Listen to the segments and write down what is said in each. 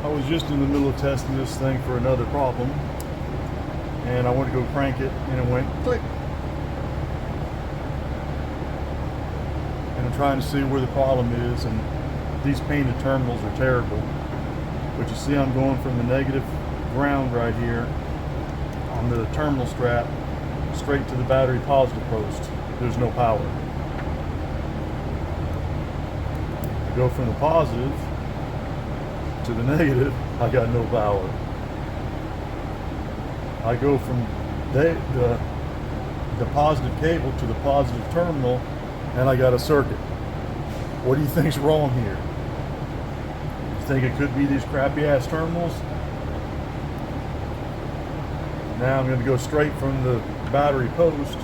I was just in the middle of testing this thing for another problem, and I went to go crank it, and it went click. And I'm trying to see where the problem is, and these painted terminals are terrible. But you see I'm going from the negative ground right here on the terminal strap straight to the battery positive post. There's no power. I go from the positive to the negative, I got no power. I go from the positive cable to the positive terminal, and I got a circuit. What do you think's wrong here? You think it could be these crappy ass terminals? Now I'm going to go straight from the battery post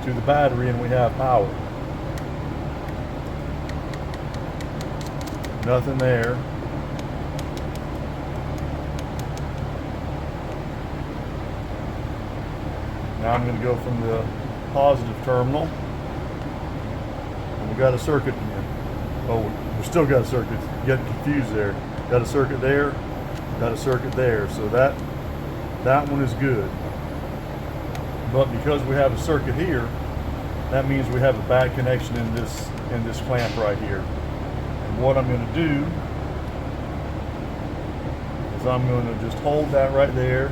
to the battery, and we have power. Nothing there. Now I'm going to go from the positive terminal, and we got a circuit again. Oh, we still got a circuit. Getting confused there. Got a circuit there, got a circuit there. So that one is good. But because we have a circuit here, that means we have a bad connection in this clamp right here. And what I'm going to do is I'm going to just hold that right there.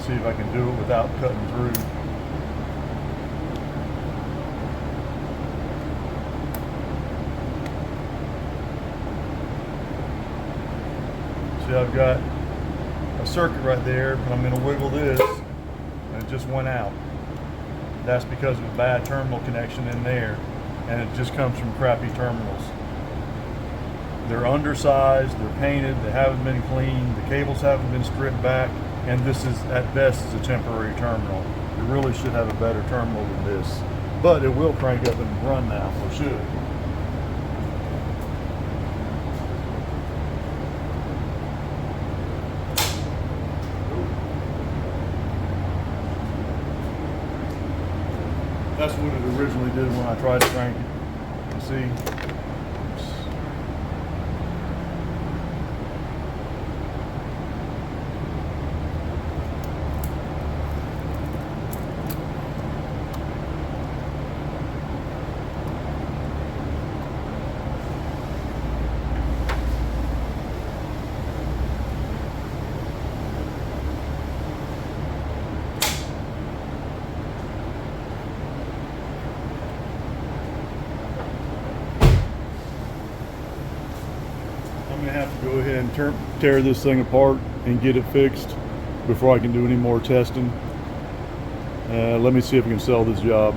See if I can do it without cutting through. See, I've got a circuit right there, and I'm going to wiggle this, and it just went out. That's because of a bad terminal connection in there, and it just comes from crappy terminals. They're undersized, they're painted, they haven't been cleaned, the cables haven't been stripped back, and this is at best is a temporary terminal. It really should have a better terminal than this, but it will crank up and run now, or should. That's what it originally did when I tried to crank it. You see? I'm going to have to go ahead and tear this thing apart and get it fixed before I can do any more testing. Let me see if I can sell this job.